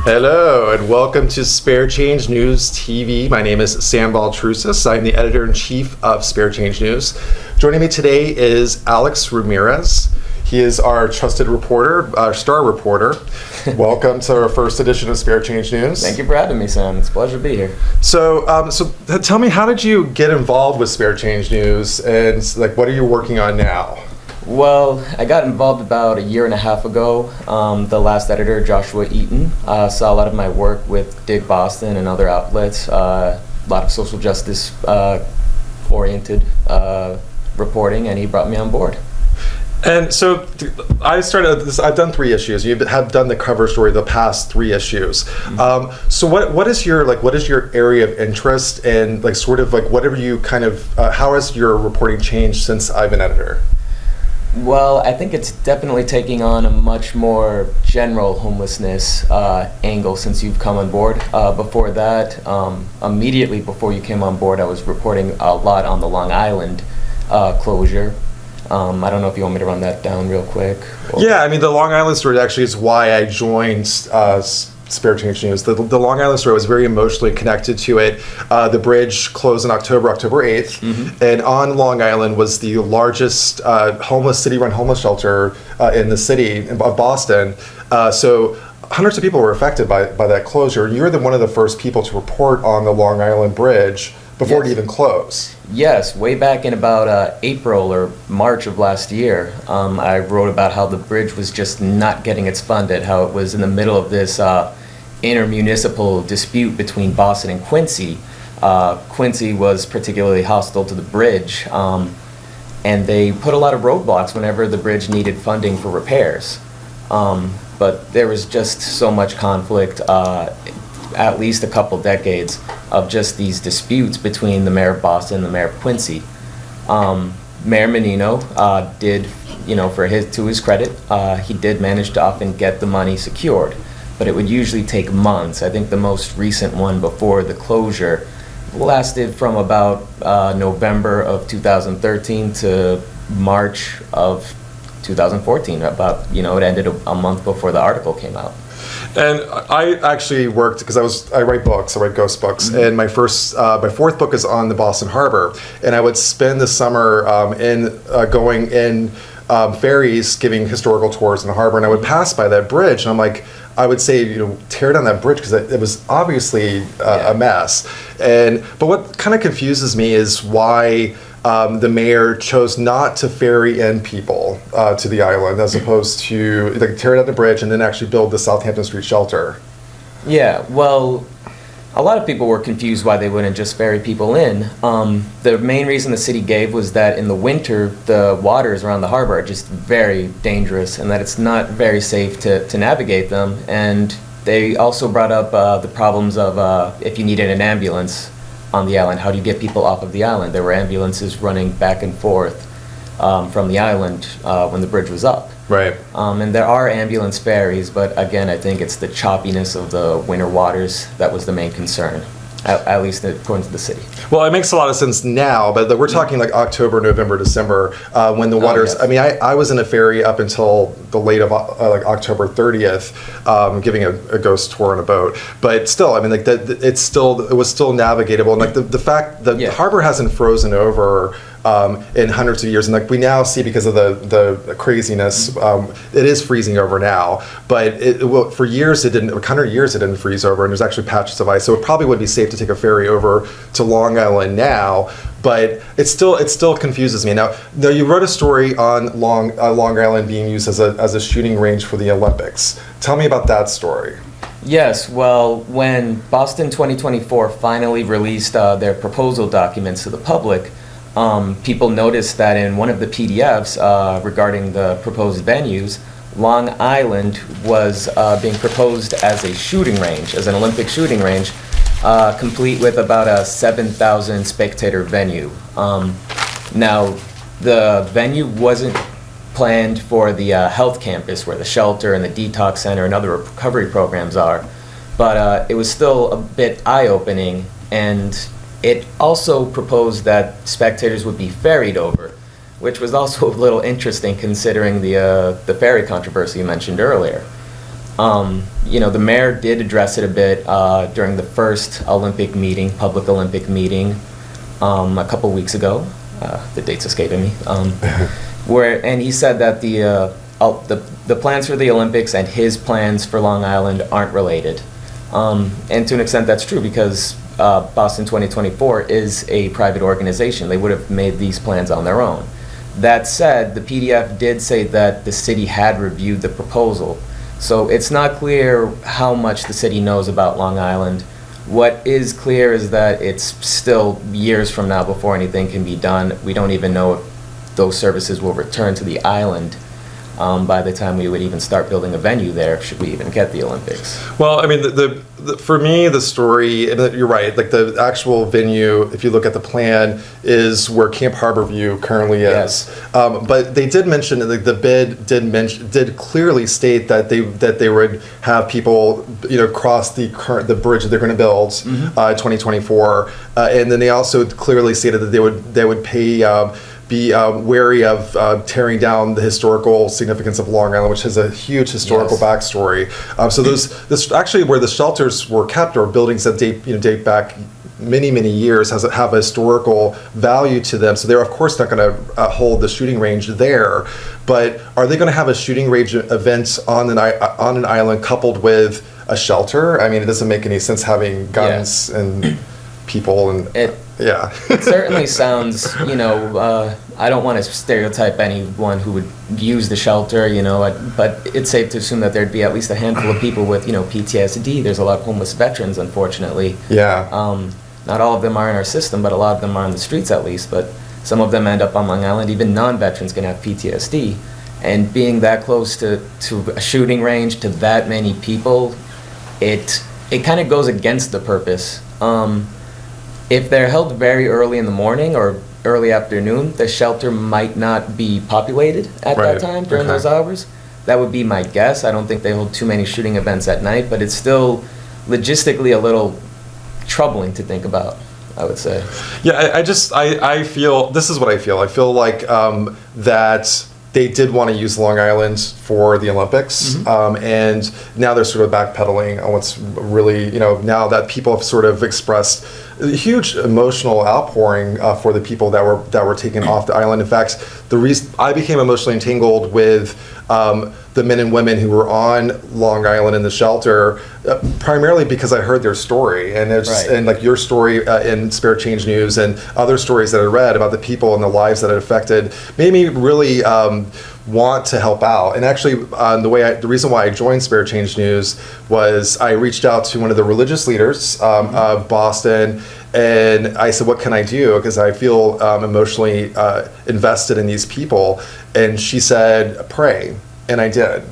Hello, and welcome to Spare Change News TV. My name is Sam Baltrusis. I'm the editor-in-chief of Spare Change News. Joining me today is Alex Ramirez. He is our trusted reporter, our star reporter. Welcome to our first edition of Spare Change News. Thank you for having me, Sam. It's a pleasure to be here. So tell me, how did you get involved with Spare Change News, and what are you working on now? Well, I got involved about a year and a half ago. The last editor, Joshua Eaton, saw a lot of my work with Dig Boston and other outlets, a lot of social justice oriented reporting, and he brought me on board. And so I started this. I've done 3 issues. You have done the cover story the past 3 issues. Mm-hmm. So what is your area of interest, and whatever you kind of how has your reporting changed since I've been editor? Well, I think it's definitely taking on a much more general homelessness angle since you've come on board. Before that, immediately before you came on board, I was reporting a lot on the Long Island closure. I don't know if you want me to run that down real quick. Yeah, I mean, the Long Island story actually is why I joined Spare Change News. The Long Island story was very emotionally connected to it. The bridge closed in October 8th, mm-hmm. and on Long Island was the largest city-run homeless shelter in the city of Boston. So hundreds of people were affected by that closure. You were one of the first people to report on the Long Island Bridge before it even closed. Yes, way back in about April or March of last year, I wrote about how the bridge was just not getting its funded, how it was in the middle of this intermunicipal dispute between Boston and Quincy. Quincy was particularly hostile to the bridge, and they put a lot of roadblocks whenever the bridge needed funding for repairs. But there was just so much conflict, at least a couple decades of just these disputes between the mayor of Boston and the mayor of Quincy. Mayor Menino did, to his credit, he did manage to often get the money secured, but it would usually take months. I think the most recent one before the closure lasted from about November of 2013 to March of 2014. It ended a month before the article came out. And I actually worked because I write books, I write ghost books, mm-hmm. and my 4th book is on the Boston Harbor, and I would spend the summer going in ferries, giving historical tours in the harbor, and I would pass by that bridge, and I'm like, I would say, tear down that bridge because it was obviously a mess. But what kind of confuses me is why the mayor chose not to ferry in people to the island as opposed to tear down the bridge and then actually build the Southampton Street shelter. Yeah, well, a lot of people were confused why they wouldn't just ferry people in. The main reason the city gave was that in the winter, the waters around the harbor are just very dangerous and that it's not very safe to navigate them. And they also brought up the problems of if you needed an ambulance on the island, how do you get people off of the island? There were ambulances running back and forth from the island when the bridge was up. Right. And there are ambulance ferries, but again, I think it's the choppiness of the winter waters that was the main concern, at least according to the city. Well, it makes a lot of sense now, but we're talking like October, November, December, when the waters. Yes. I mean, I was in a ferry up until the late of October 30th, giving a ghost tour on a boat. But still, I mean, it was still navigatable, and the fact that the harbor hasn't frozen over in hundreds of years, and we now see because of the craziness, it is freezing over now. But for years it didn't. 100 years it didn't freeze over, and there's actually patches of ice. So it probably would be safe to take a ferry over to Long Island now. But it still confuses me. Now you wrote a story on Long Island being used as a shooting range for the Olympics. Tell me about that story. Yes, well, when Boston 2024 finally released their proposal documents to the public, people noticed that in one of the PDFs regarding the proposed venues, Long Island was being proposed as a shooting range, as an Olympic shooting range, complete with about a 7,000 spectator venue. Now, the venue wasn't planned for the health campus where the shelter and the detox center and other recovery programs are, but it was still a bit eye-opening, and it also proposed that spectators would be ferried over, which was also a little interesting considering the ferry controversy you mentioned earlier. The mayor did address it a bit during the first Olympic meeting, public Olympic meeting, a couple weeks ago. The date's escaping me. And he said that the plans for the Olympics and his plans for Long Island aren't related. And to an extent, that's true because Boston 2024 is a private organization. They would have made these plans on their own. That said, the PDF did say that the city had reviewed the proposal. So it's not clear how much the city knows about Long Island. What is clear is that it's still years from now before anything can be done. We don't even know if those services will return to the island by the time we would even start building a venue there, should we even get the Olympics. Well, I mean, for me, the story, and you're right, like the actual venue, if you look at the plan, is where Camp Harborview currently is. Yes. But they did mention, like the bid did clearly state that they would have people, cross the bridge that they're going to build, 2024, and then they also clearly stated that they would pay. Be wary of tearing down the historical significance of Long Island, which has a huge historical backstory. So this actually where the shelters were kept, or buildings that date back many years, have a historical value to them. So they're of course not going to hold the shooting range there, but are they going to have a shooting range event on an island coupled with a shelter? I mean, it doesn't make any sense having guns and people and. It certainly sounds, I don't want to stereotype anyone who would use the shelter, but it's safe to assume that there'd be at least a handful of people with, PTSD. There's a lot of homeless veterans, unfortunately. Yeah. Not all of them are in our system, but a lot of them are on the streets at least. But some of them end up on Long Island. Even non-veterans can have PTSD. And being that close to a shooting range, to that many people, it kind of goes against the purpose. If they're held very early in the morning or early afternoon, the shelter might not be populated at that time during those hours. That would be my guess. I don't think they hold too many shooting events at night, but it's still logistically a little troubling to think about, I would say. Yeah, I feel, this is what I feel. I feel like that they did want to use Long Island for the Olympics, and now they're sort of backpedaling on what's really, now that people have sort of expressed a huge emotional outpouring for the people that were taken off the island. In fact, the reason I became emotionally entangled with the men and women who were on Long Island in the shelter, primarily because I heard their story, and and like your story in Spare Change News and other stories that I read about the people and the lives that it affected, made me really want to help out. And actually, the reason why I joined Spare Change News was I reached out to one of the religious leaders of Boston, and I said, what can I do? Because I feel emotionally invested in these people. And she said, pray. And I did.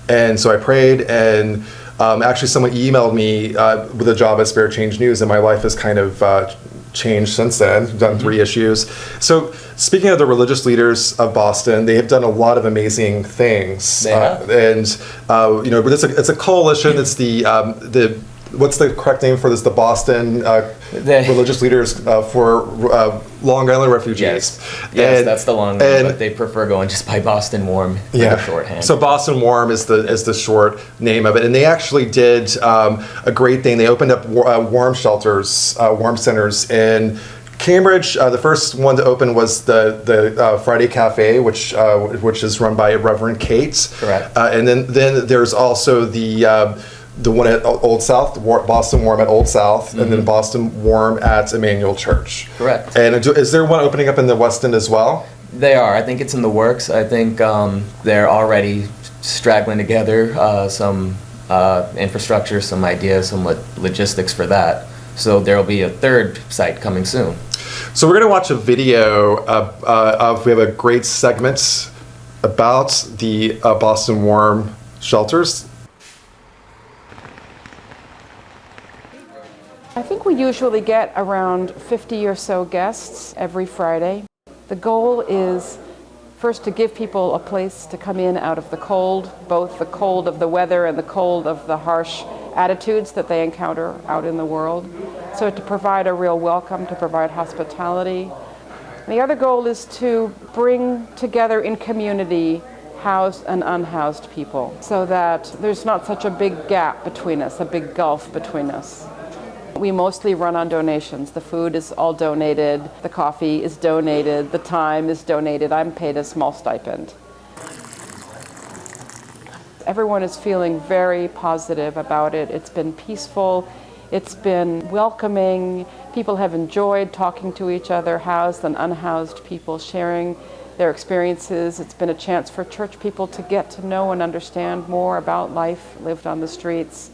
And so I prayed, and actually someone emailed me with a job at Spare Change News, and my life has kind of changed since then. I've done 3 issues. So speaking of the religious leaders of Boston, they have done a lot of amazing things. They have. But it's a coalition. It's the what's the correct name for this? The Boston religious leaders for Long Island refugees. Yes, that's the long name, but they prefer going just by Boston Warm for the shorthand. So Boston Warm is the short name of it, and they actually did a great thing. They opened up warm shelters, warm centers in Cambridge. The first one to open was the Friday Cafe, which is run by Reverend Kate. Correct. And then there's also the one at Old South, Boston Warm at Old South, and then Boston Warm at Emmanuel Church. Correct. And is there one opening up in the West End as well? They are. I think it's in the works. I think they're already straggling together some infrastructure, some ideas, some logistics for that. So there'll be a third site coming soon. So we're going to watch a video we have a great segment about the Boston Warm shelters. I think we usually get around 50 or so guests every Friday. The goal is first to give people a place to come in out of the cold, both the cold of the weather and the cold of the harsh attitudes that they encounter out in the world. So to provide a real welcome, to provide hospitality. The other goal is to bring together in community housed and unhoused people, so that there's not such a big gap between us, a big gulf between us. We mostly run on donations. The food is all donated, the coffee is donated, the time is donated. I'm paid a small stipend. Everyone is feeling very positive about it. It's been peaceful, it's been welcoming. People have enjoyed talking to each other, housed and unhoused people, sharing their experiences. It's been a chance for church people to get to know and understand more about life lived on the streets.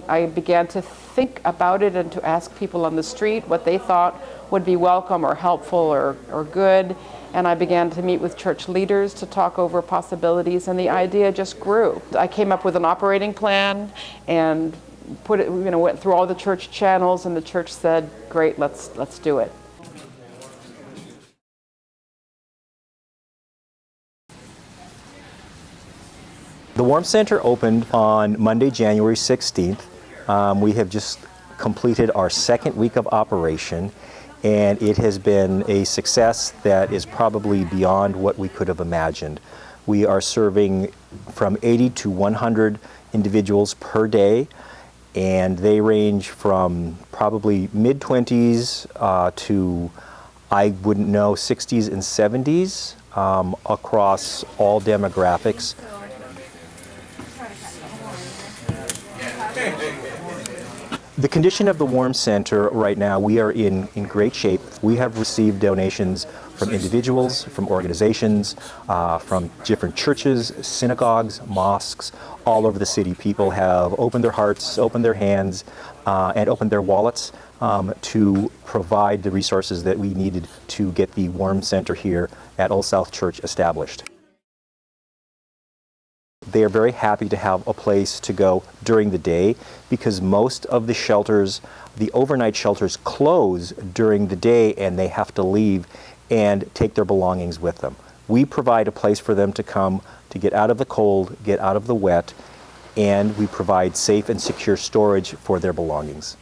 I began to think about it and to ask people on the street what they thought would be welcome or helpful or good. And I began to meet with church leaders to talk over possibilities, and the idea just grew. I came up with an operating plan and went through all the church channels, and the church said, great, let's do it. The Warm Center opened on Monday, January 16th. We have just completed our second week of operation, and it has been a success that is probably beyond what we could have imagined. We are serving from 80 to 100 individuals per day, and they range from probably mid-20s to, I wouldn't know, 60s and 70s across all demographics. The condition of the Warm Center right now, we are in great shape. We have received donations from individuals, from organizations, from different churches, synagogues, mosques, all over the city. People have opened their hearts, opened their hands, and opened their wallets to provide the resources that we needed to get the Warm Center here at Old South Church established. They are very happy to have a place to go during the day because most of the shelters, the overnight shelters, close during the day and they have to leave and take their belongings with them. We provide a place for them to come to get out of the cold, get out of the wet, and we provide safe and secure storage for their belongings.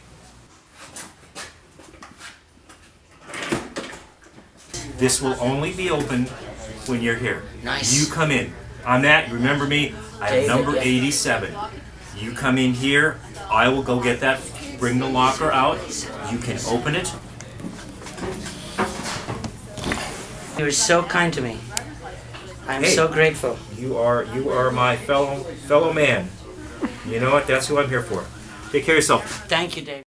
This will only be open when you're here. Nice. You come in. I'm Matt, you remember me? I'm number 87. You come in here, I will go get that, bring the locker out, you can open it. You were so kind to me. I'm Hey. so grateful. You are my fellow man. You know what? That's who I'm here for. Take care of yourself. Thank you, Dave.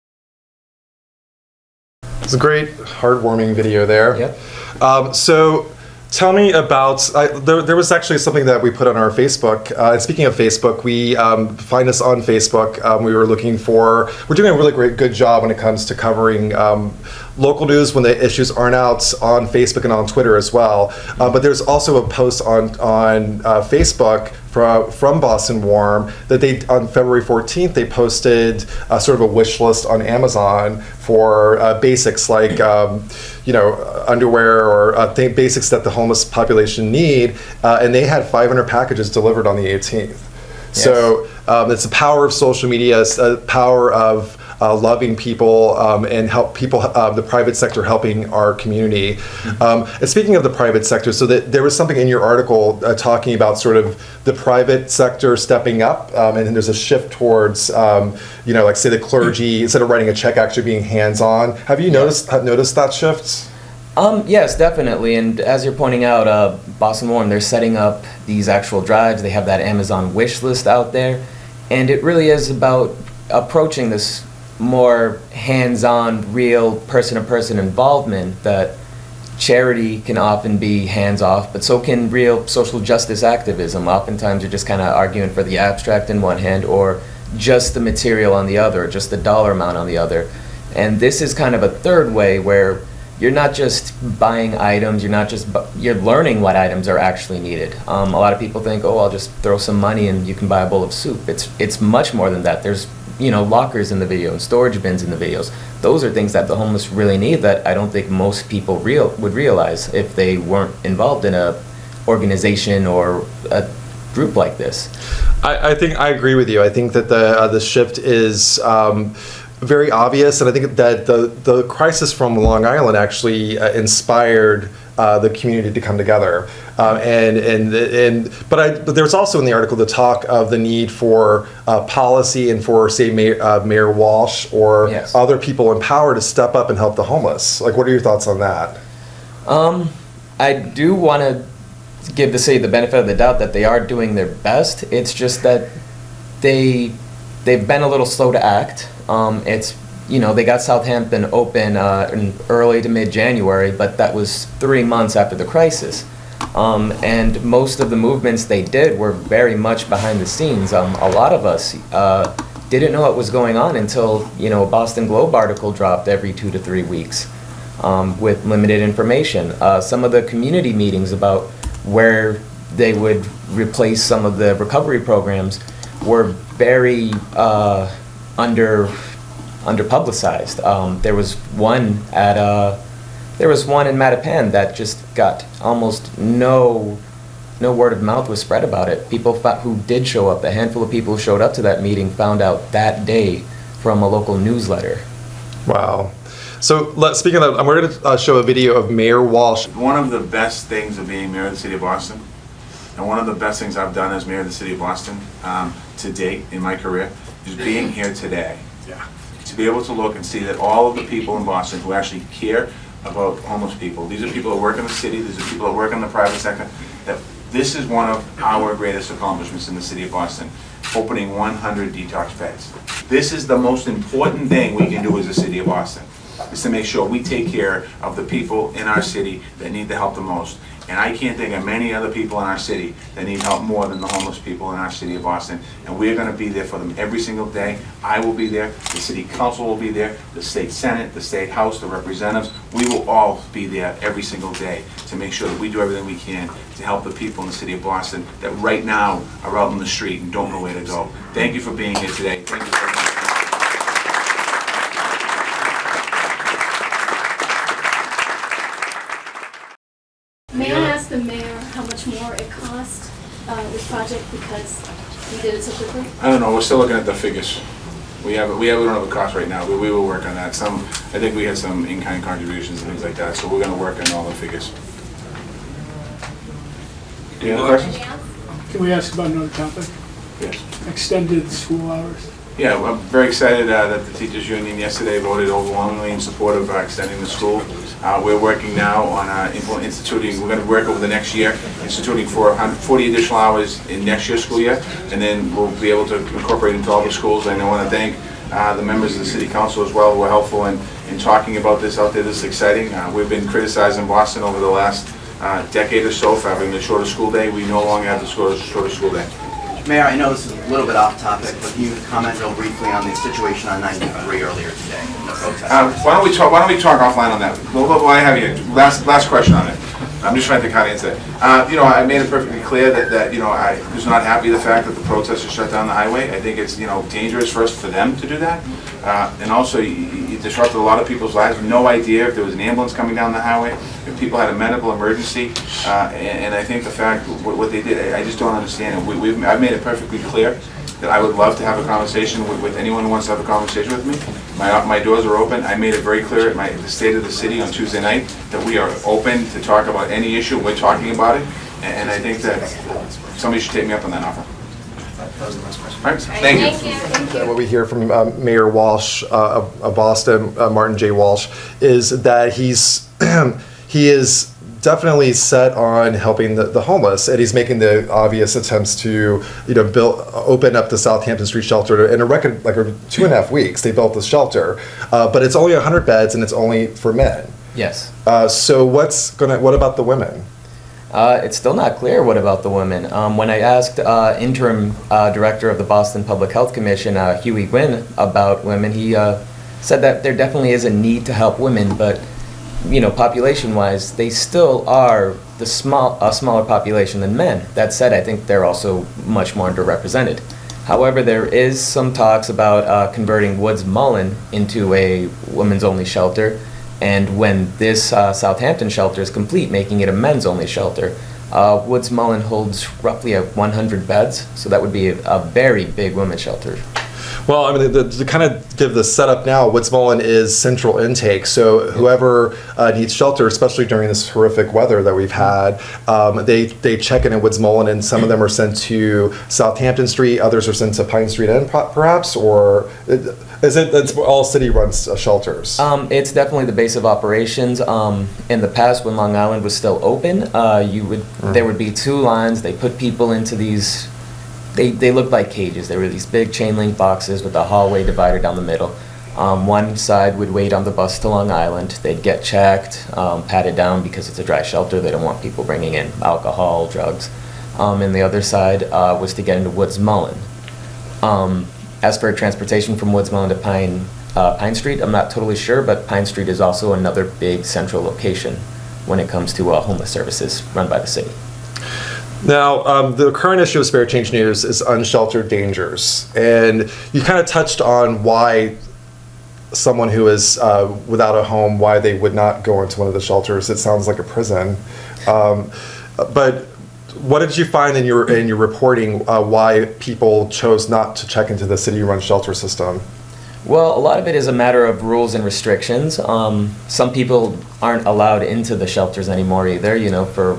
It's a great, heartwarming video there. Yep. So tell me about, there was actually something that we put on our Facebook. And speaking of Facebook, we find us on Facebook. We're doing a really good job when it comes to covering local news when the issues aren't out on Facebook and on Twitter as well. But there's also a post on Facebook from Boston Warm that on February 14th, they posted sort of a wish list on Amazon for basics like underwear or basics that the homeless population need, and they had 500 packages delivered on the 18th. Yes. So it's the power of social media, it's the power of loving people and help people, the private sector helping our community. And speaking of the private sector, so that there was something in your article talking about sort of the private sector stepping up, and there's a shift towards, like say the clergy, instead of writing a check, actually being hands-on. Have you noticed that shift? Yes, definitely. And as you're pointing out, Boston Warm, they're setting up these actual drives. They have that Amazon wish list out there. And it really is about approaching this more hands-on, real person-to-person involvement that charity can often be hands-off, but so can real social justice activism. Oftentimes you're just kind of arguing for the abstract in one hand or just the material on the other, just the dollar amount on the other. And this is kind of a third way where you're not just buying items, you're learning what items are actually needed. A lot of people think, oh, I'll just throw some money and you can buy a bowl of soup. It's much more than that. There's lockers in the video and storage bins in the videos. Those are things that the homeless really need that I don't think most people would realize if they weren't involved in a organization or a group like this. I think I agree with you. I think that the shift is very obvious, and I think that the crisis from Long Island actually inspired the community to come together. But there's also in the article the talk of the need for policy and for, say, Mayor Walsh or Yes. other people in power to step up and help the homeless. Like, what are your thoughts on that? I do want to give the city the benefit of the doubt that they are doing their best. It's just that they've been a little slow to act. They got Southampton open in early to mid-January, but that was 3 months after the crisis. And most of the movements they did were very much behind the scenes. A lot of us didn't know what was going on until, a Boston Globe article dropped every 2 to 3 weeks with limited information. Some of the community meetings about where they would replace some of the recovery programs were very under-publicized. There was one in Mattapan that just got almost no word of mouth was spread about it. People who did show up, the handful of people who showed up to that meeting, found out that day from a local newsletter. Wow. So speaking of, we're going to show a video of Mayor Walsh. One of the best things of being mayor of the city of Boston, and one of the best things I've done as mayor of the city of Boston to date in my career, is being here today. To be able to look and see that all of the people in Boston who actually care about homeless people, these are people that work in the city, these are people that work in the private sector, that this is one of our greatest accomplishments in the city of Boston, opening 100 detox beds. This is the most important thing we can do as a city of Boston, is to make sure we take care of the people in our city that need the help the most. And I can't think of many other people in our city that need help more than the homeless people in our city of Boston. And we're going to be there for them every single day. I will be there, the city council will be there, the state senate, the state house, the representatives. We will all be there every single day to make sure that we do everything we can to help the people in the city of Boston that right now are out in the street and don't know where to go. Thank you for being here today. Thank you very much. May I ask the mayor how much more it cost, this project, because we did it so quickly? I don't know, we're still looking at the figures. We don't have a cost right now, but we will work on that. I think we had some in-kind contributions and things like that, so we're gonna work on all the figures. Any other questions? Can we ask about another topic? Yes. Extended school hours. Yeah, I'm very excited that the teachers union yesterday voted overwhelmingly in support of extending the school. We're working now on instituting, we're going to work over the next year, instituting 40 additional hours in next year's school year, and then we'll be able to incorporate into all the schools. And I want to thank the members of the city council as well who were helpful in talking about this out there. This is exciting. We've been criticized in Boston over the last decade or so for having the shorter school day. We no longer have the shorter school day. Mayor, I know this is a little bit off topic, but can you comment real briefly on the situation on 93 earlier today, the protest? Why don't we talk offline on that? What I have here, last question on it. I'm just trying to think how to answer it. I made it perfectly clear that I was not happy with the fact that the protesters shut down the highway. I think it's dangerous first for them to do that, and also you disrupted a lot of people's lives. No idea if there was an ambulance coming down the highway, if people had a medical emergency, and I think the fact what they did, I just don't understand it. I've made it perfectly clear that I would love to have a conversation with anyone who wants to have a conversation with me. My doors are open. I made it very clear at the State of the City on Tuesday night that we are open to talk about any issue. We're talking about it, and I think that somebody should take me up on that offer. All right, thank you. What we hear from Mayor Walsh of Boston, Martin J. Walsh, is that he is definitely set on helping the homeless, and he's making the obvious attempts to open up the Southampton Street shelter in a record 2.5 weeks. They built this shelter, but it's only 100 beds and it's only for men. Yes. So what about the women? It's still not clear what about the women. When I asked interim director of the Boston Public Health Commission, Huey Gwynn, about women, he said that there definitely is a need to help women, but population-wise, they still are a smaller population than men. That said, I think they're also much more underrepresented. However, there is some talks about converting Woods Mullen into a women's-only shelter, and when this Southampton shelter is complete, making it a men's-only shelter. Woods Mullen holds roughly 100 beds, so that would be a very big women's shelter. Well, I mean, to kind of give the setup now, Woods Mullen is central intake. So whoever needs shelter, especially during this horrific weather that we've had, they check in at Woods Mullen, and some of them are sent to Southampton Street, others are sent to Pine Street End, perhaps, or is it? It's all city-run shelters. It's definitely the base of operations. In the past, when Long Island was still open, there would be two lines. They put people into these. They looked like cages. They were these big chain link boxes with a hallway divider down the middle. One side would wait on the bus to Long Island. They'd get checked, patted down because it's a dry shelter. They don't want people bringing in alcohol, drugs. And the other side was to get into Woods Mullen. As for transportation from Woods Mullen to Pine Street, I'm not totally sure, but Pine Street is also another big central location when it comes to homeless services run by the city. Now, the current issue of Spare Change News is unsheltered dangers, and you kind of touched on why someone who is without a home, why they would not go into one of the shelters. It sounds like a prison, but what did you find in your reporting why people chose not to check into the city-run shelter system? Well, a lot of it is a matter of rules and restrictions. Some people aren't allowed into the shelters anymore either, for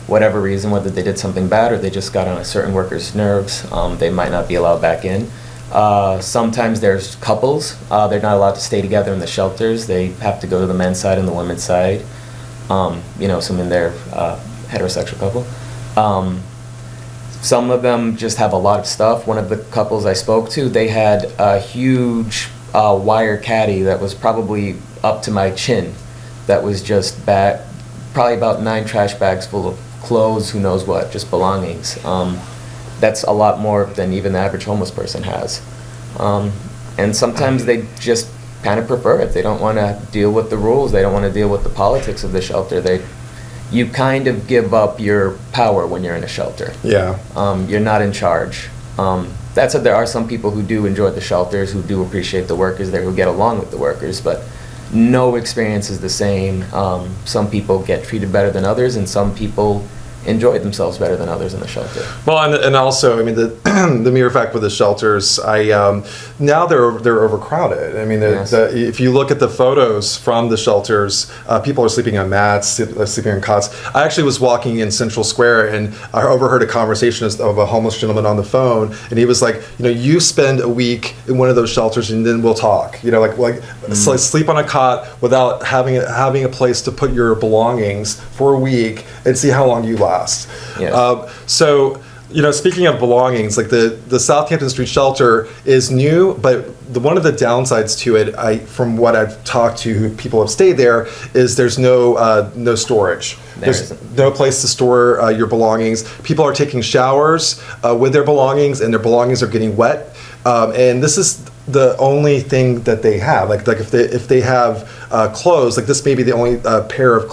whatever reason, whether they did something bad or they just got on a certain worker's nerves, they might not be allowed back in. Sometimes there's couples, they're not allowed to stay together in the shelters. They have to go to the men's side and the women's side, some in their heterosexual couple. Some of them just have a lot of stuff. One of the couples I spoke to, they had a huge wire caddy that was probably up to my chin that was just probably about 9 trash bags full of clothes, who knows what, just belongings. That's a lot more than even the average homeless person has. And sometimes they just kind of prefer it. They don't want to deal with the rules. They don't want to deal with the politics of the shelter. You kind of give up your power when you're in a shelter. Yeah. You're not in charge. That said, there are some people who do enjoy the shelters, who do appreciate the workers there, who get along with the workers, but no experience is the same. Some people get treated better than others, and some people enjoy themselves better than others in the shelter. Well, and also, I mean, the mere fact with the shelters, now they're overcrowded. I mean, Yes. If you look at the photos from the shelters, people are sleeping on mats, sleeping on cots. I actually was walking in Central Square, and I overheard a conversation of a homeless gentleman on the phone, and he was like, you spend a week in one of those shelters, and then we'll talk. So sleep on a cot without having a place to put your belongings for a week and see how long you last. Yes. Speaking of belongings, like the Southampton Street shelter is new, but one of the downsides to it, from what I've talked to who people have stayed there, is there's no storage. There's no place to store your belongings. People are taking showers with their belongings, and their belongings are getting wet. And this is the only thing that they have. Like if they have clothes, like this may be the only pair of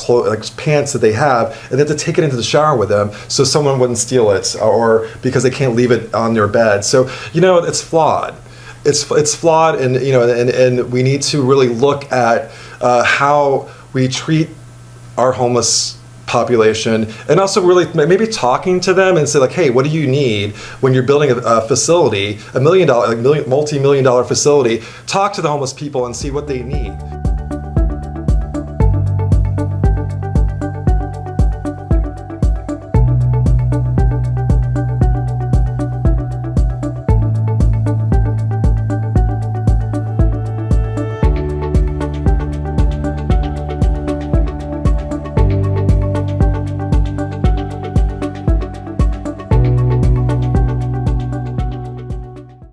pants that they have, and they have to take it into the shower with them so someone wouldn't steal it, or because they can't leave it on their bed. So it's flawed. It's flawed, and and we need to really look at how we treat our homeless population, and also really maybe talking to them and say, like, hey, what do you need when you're building a facility, $1 million, multi-million-dollar facility? Talk to the homeless people and see what they need.